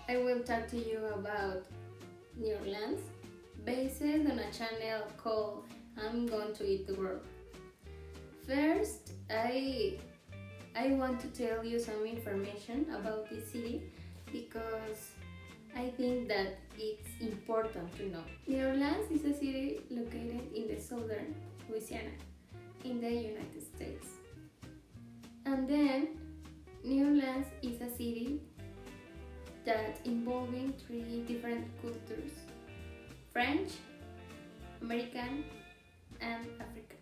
I will talk to you about New Orleans based on a channel called I'm Going to Eat the World. First, I want to tell you some information about this city because I think that it's important to know. New Orleans is a city located in the southern Louisiana in the United States. And then New Orleans is a city that involving three different cultures: French, American, and African.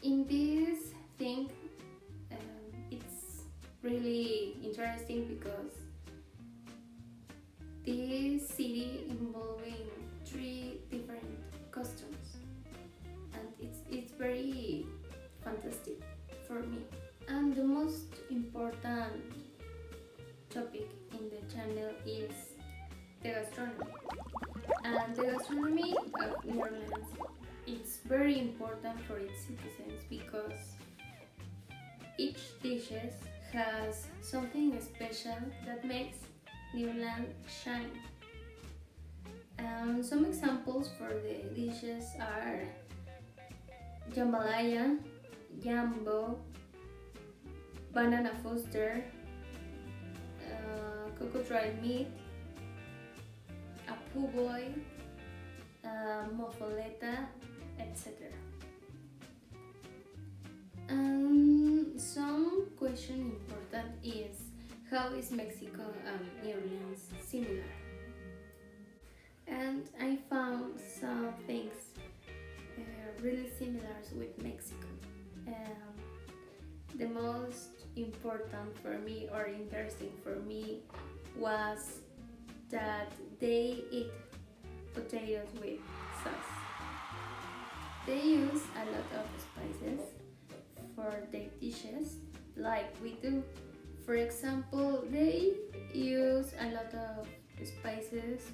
In this thing, it's really interesting because this city involving three different customs, and it's very fantastic for me. And the most important topic in the channel is the gastronomy. And the gastronomy of New Orleans, it's very important for its citizens because each dishes has something special that makes New Orleans shine. Some examples for the dishes are jambalaya, jambo, banana foster, cocoa dried meat, a po' boy, mofoleta, etc. Some question important is how is Mexico and New Orleans similar? And I found some things really similar with Mexico. The most important for me or interesting for me was that they eat potatoes with sauce. They use a lot of spices for their dishes like we do. For example, they use a lot of spices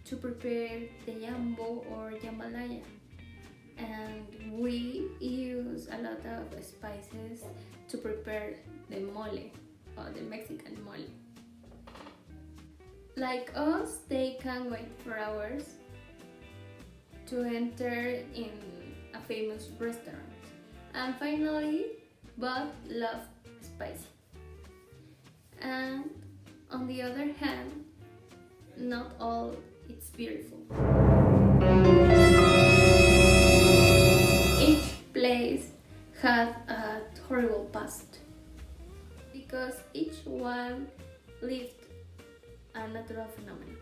to prepare the jambo or jambalaya, and we use a lot of spices to prepare the mole or the Mexican mole. Like us, they can wait for hours to enter in a famous restaurant. And finally, both love spicy. And on the other hand, not all it's beautiful. Each place has a horrible past because each one lived a natural phenomenon.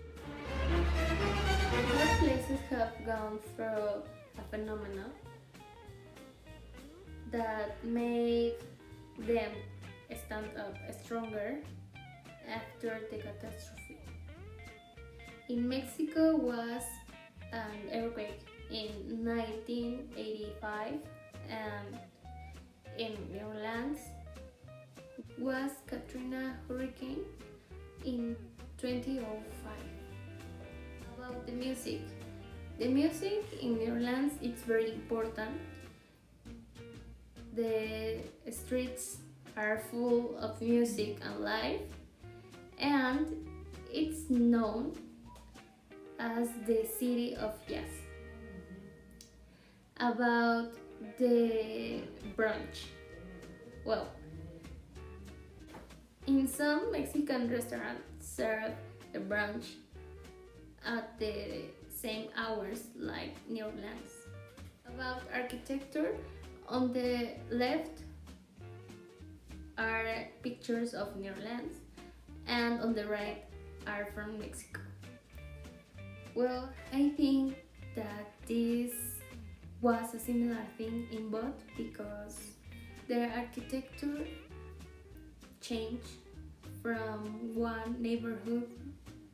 Both places have gone through a phenomenon that made them stand up stronger after the catastrophe. In Mexico was an earthquake in 1985, and in New Orleans was Katrina hurricane in 2005. About the music. The music in New Orleans is very important. The streets are full of music and life, and it's known as the city of jazz. About the brunch. Well, in some Mexican restaurants serve the brunch at the same hours like New Orleans. About architecture, on the left are pictures of New Orleans, and on the right are from Mexico. Well, I think that this was a similar thing in both because their architecture changed from one neighborhood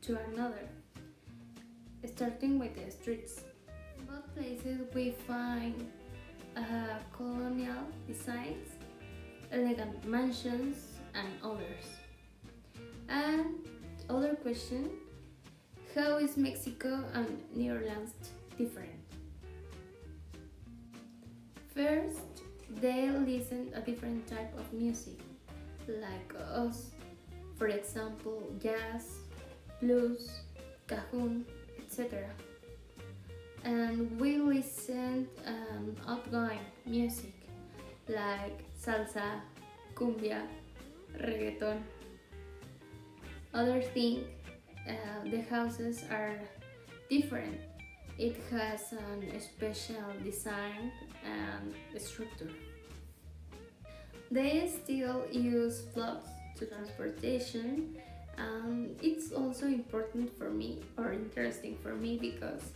to another, starting with the streets. In both places we find colonial designs, elegant mansions, and others. And other question, how is Mexico and New Orleans different? First, they listen a different type of music, like us. For example, jazz, blues, cajon, etc. And we listen outgoing music like salsa, cumbia, reggaeton. Other thing, the houses are different. It has a special design and structure. They still use floats to transportation. It's also important for me or interesting for me because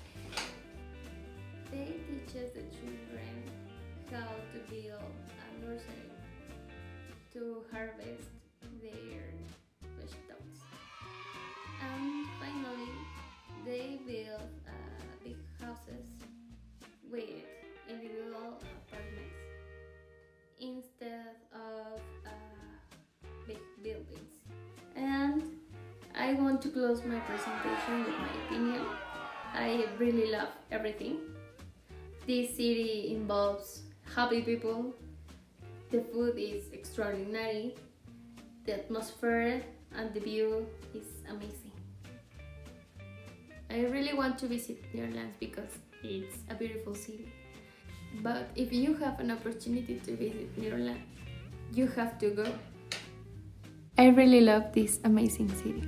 they teach the children how to build a nursery to harvest their vegetables. And finally, they build big houses with individual apartments instead of big buildings. And I want to close my presentation with my opinion. I really love everything. This city involves happy people, the food is extraordinary, the atmosphere and the view is amazing. I really want to visit Orlands because it's a beautiful city. But if you have an opportunity to visit Orlands, you have to go. I really love this amazing city.